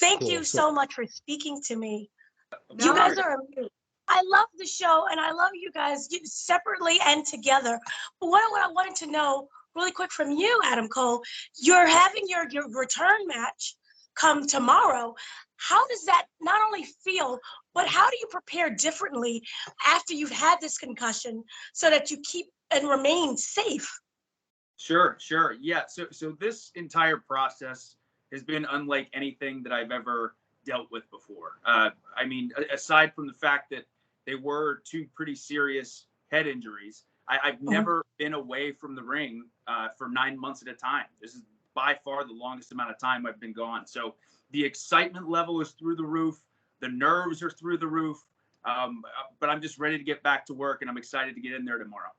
Thank Cool. you so much for speaking to me. No You guys worries. are amazing. I love the show, and I love you guys separately and together. But what I wanted to know really quick from you, Adam Cole, you're having your return match come tomorrow. How does that not only feel, but how do you prepare differently after you've had this concussion so that you keep and remain safe? Sure. Yeah. So this entire process has been unlike anything that I've ever dealt with before. I mean, aside from the fact that they were two pretty serious head injuries, I've never been away from the ring for 9 months at a time. This is by far the longest amount of time I've been gone. So the excitement level is through the roof. The nerves are through the roof. But I'm just ready to get back to work, and I'm excited to get in there tomorrow.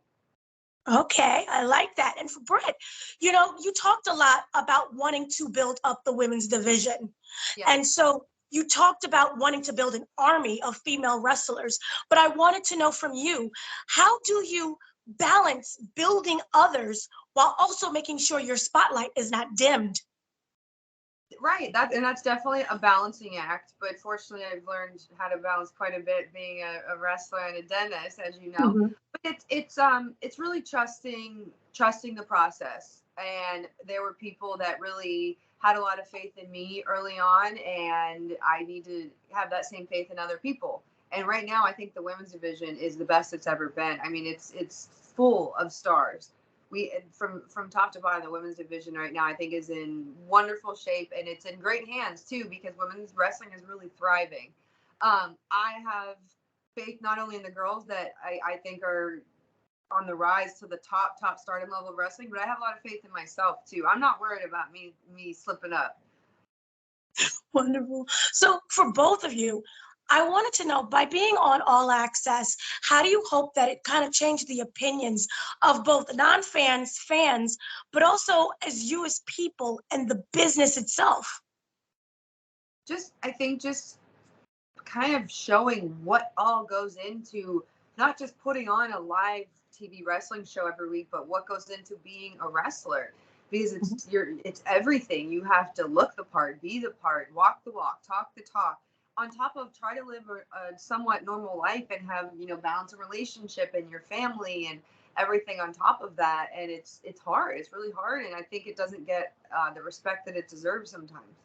Okay, I like that. And for Britt, you talked a lot about wanting to build up the women's division. Yeah. And so you talked about wanting to build an army of female wrestlers. But I wanted to know from you, how do you balance building others while also making sure your spotlight is not dimmed? Right. That's definitely a balancing act. But fortunately, I've learned how to balance quite a bit being a wrestler and a dentist, as you know. Mm-hmm. But it's really trusting the process. And there were people that really had a lot of faith in me early on, and I need to have that same faith in other people. And right now, I think the women's division is the best it's ever been. I mean, it's full of stars. We from top to bottom, the women's division right now, I think, is in wonderful shape, and it's in great hands too, because women's wrestling is really thriving. I have faith not only in the girls that I think are on the rise to the top stardom level of wrestling, but I have a lot of faith in myself too. I'm not worried about me slipping up. Wonderful. So for both of you, I wanted to know, by being on All Access, how do you hope that it kind of changed the opinions of both non-fans, fans, but also as you as people and the business itself? I think just kind of showing what all goes into not just putting on a live TV wrestling show every week, but what goes into being a wrestler. Because it's everything. You have to look the part, be the part, walk the walk, talk the talk, on top of try to live a somewhat normal life and have, balance a relationship and your family and everything on top of that. And it's hard. It's really hard. And I think it doesn't get the respect that it deserves sometimes.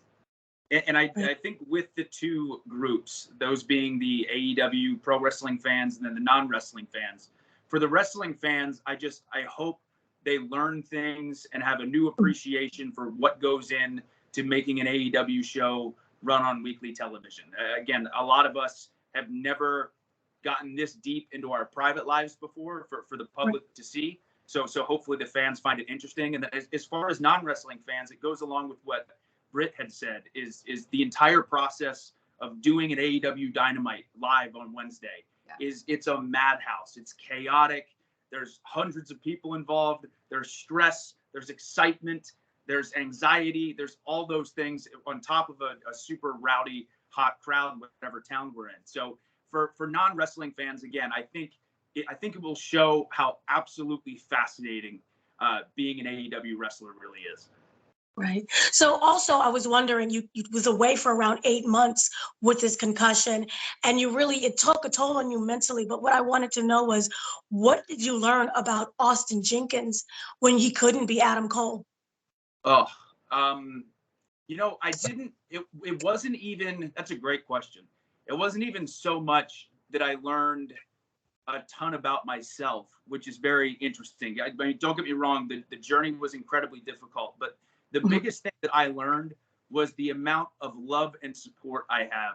And I think with the two groups, those being the AEW pro wrestling fans and then the non-wrestling fans, for the wrestling fans, I hope they learn things and have a new appreciation for what goes in to making an AEW show run on weekly television. Again, a lot of us have never gotten this deep into our private lives before for the public to see. So hopefully the fans find it interesting. And as far as non-wrestling fans, it goes along with what Britt had said, is the entire process of doing an AEW Dynamite live on Wednesday. Yeah. It's a madhouse. It's chaotic. There's hundreds of people involved. There's stress. There's excitement. There's anxiety. There's all those things on top of a super rowdy, hot crowd, whatever town we're in. So for non-wrestling fans, again, I think it will show how absolutely fascinating being an AEW wrestler really is. Right. So also, I was wondering, you was away for around 8 months with this concussion, and it took a toll on you mentally. But what I wanted to know was, what did you learn about Austin Jenkins when he couldn't be Adam Cole? Oh, I didn't, it wasn't even, that's a great question. It wasn't even so much that I learned a ton about myself, which is very interesting. I mean, don't get me wrong, the journey was incredibly difficult, but the biggest thing that I learned was the amount of love and support I have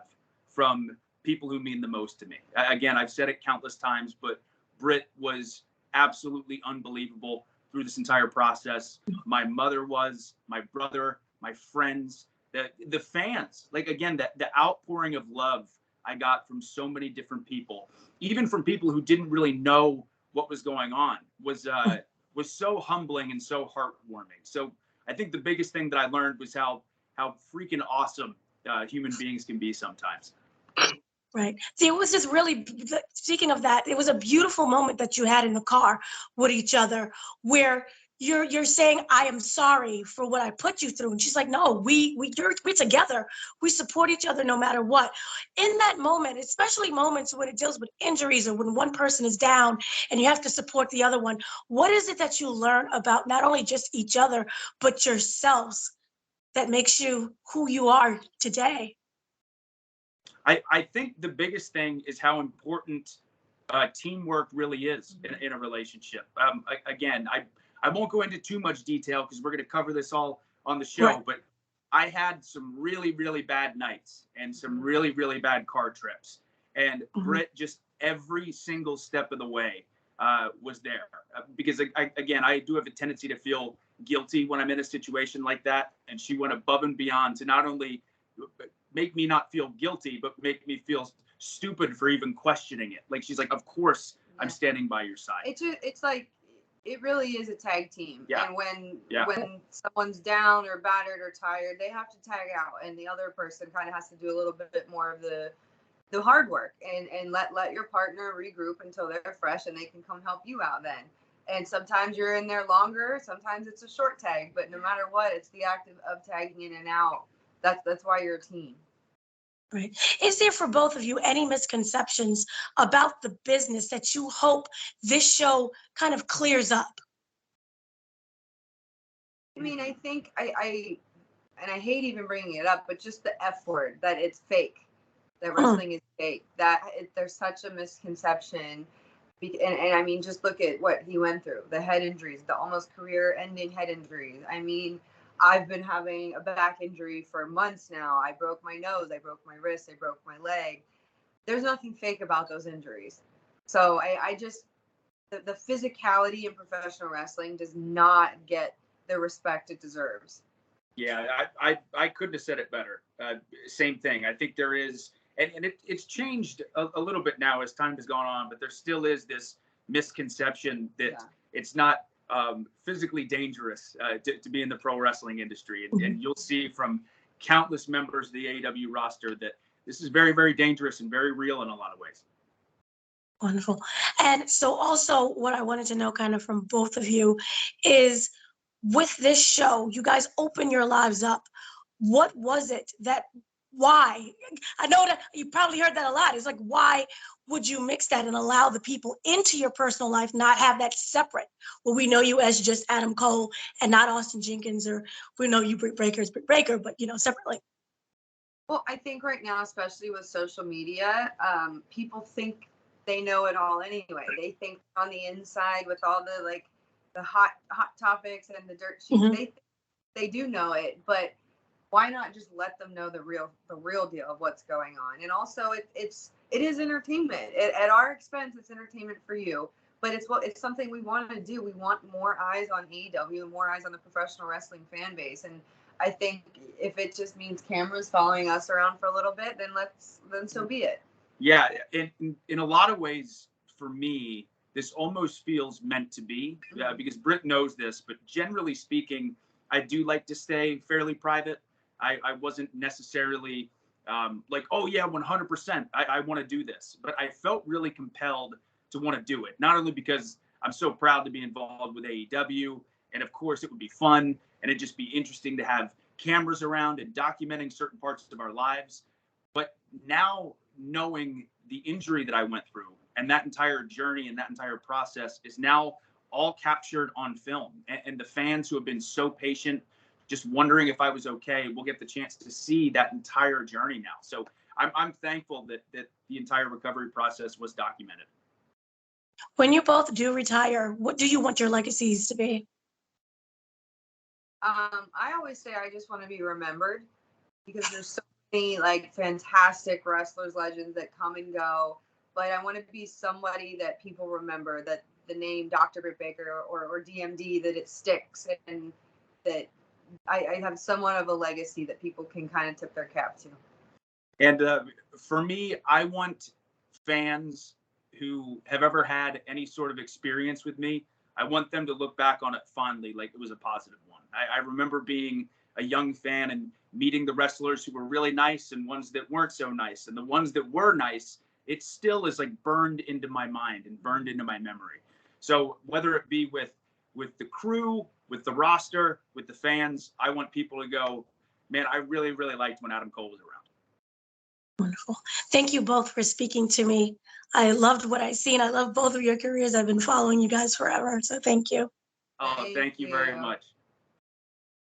from people who mean the most to me. Again, I've said it countless times, but Britt was absolutely unbelievable through this entire process. My mother was, my brother, my friends, the fans. Like, again, the outpouring of love I got from so many different people, even from people who didn't really know what was going on, was so humbling and so heartwarming. So I think the biggest thing that I learned was how freaking awesome human beings can be sometimes. Right. See, it was just really, speaking of that, it was a beautiful moment that you had in the car with each other where, you're saying, I am sorry for what I put you through. And she's like, no, we're together. We support each other no matter what. In that moment, especially moments when it deals with injuries or when one person is down and you have to support the other one, what is it that you learn about not only just each other, but yourselves that makes you who you are today? I think the biggest thing is how important teamwork really is in a relationship. Again, I won't go into too much detail because we're going to cover this all on the show, Right. but I had some really, really bad nights and some really, really bad car trips. And Britt, just every single step of the way was there. Because, again, I do have a tendency to feel guilty when I'm in a situation like that. And she went above and beyond to not only make me not feel guilty, but make me feel stupid for even questioning it. Like, she's like, of course I'm standing by your side. It's like, it really is a tag team. Yeah. And when someone's down or battered or tired, they have to tag out, and the other person kind of has to do a little bit more of the hard work and let your partner regroup until they're fresh and they can come help you out then. And sometimes you're in there longer, sometimes it's a short tag, but no matter what, it's the act of tagging in and out. That's why you're a team. Right. Is there for both of you any misconceptions about the business that you hope this show kind of clears up? I mean, I think I hate even bringing it up, but just the F word, that it's fake, that wrestling is fake, there's such a misconception. And I mean, just look at what he went through, the head injuries, the almost career-ending head injuries. I mean, I've been having a back injury for months now. I broke my nose, I broke my wrist, I broke my leg. There's nothing fake about those injuries. So I just, the physicality in professional wrestling does not get the respect it deserves. Yeah, I couldn't have said it better. Same thing. I think there is, and it's changed a little bit now as time has gone on, but there still is this misconception that it's not physically dangerous to be in the pro wrestling industry. And you'll see from countless members of the AEW roster that this is very, very dangerous and very real in a lot of ways. Wonderful. And so also what I wanted to know kind of from both of you is, with this show, you guys open your lives up. What was it why? I know that you probably heard that a lot. It's like, why would you mix that and allow the people into your personal life, not have that separate? Well, we know you as just Adam Cole and not Austin Jenkins, or we know you Britt Baker as Britt Baker, but separately. Well, I think right now, especially with social media, people think they know it all anyway. They think on the inside with all the hot topics and the dirt sheets, they do know it, but why not just let them know the real deal of what's going on? And also, it is entertainment. At our expense, it's entertainment for you. But it's something we want to do. We want more eyes on AEW, more eyes on the professional wrestling fan base. And I think if it just means cameras following us around for a little bit, then so be it. Yeah, in a lot of ways, for me, this almost feels meant to be, because Britt knows this. But generally speaking, I do like to stay fairly private. I wasn't necessarily like, oh yeah, 100%, I want to do this. But I felt really compelled to want to do it. Not only because I'm so proud to be involved with AEW, and of course it would be fun, and it'd just be interesting to have cameras around and documenting certain parts of our lives. But now, knowing the injury that I went through and that entire journey and that entire process is now all captured on film. And the fans who have been so patient, just wondering if I was okay, will get the chance to see that entire journey now. So I'm thankful that the entire recovery process was documented. When you both do retire, what do you want your legacies to be? I always say I just want to be remembered, because there's so many fantastic wrestlers, legends that come and go. But I want to be somebody that people remember, that the name Dr. Britt Baker or D.M.D, that it sticks, and that I have somewhat of a legacy that people can kind of tip their cap to. And for me, I want fans who have ever had any sort of experience with me, I want them to look back on it fondly, like it was a positive one. I remember being a young fan and meeting the wrestlers who were really nice and ones that weren't so nice. And the ones that were nice, it still is burned into my mind and burned into my memory. So whether it be with with the crew, with the roster, with the fans. I want people to go, man, I really, really liked when Adam Cole was around. Wonderful. Thank you both for speaking to me. I loved what I seen. I love both of your careers. I've been following you guys forever. So thank you. Oh, thank you very much.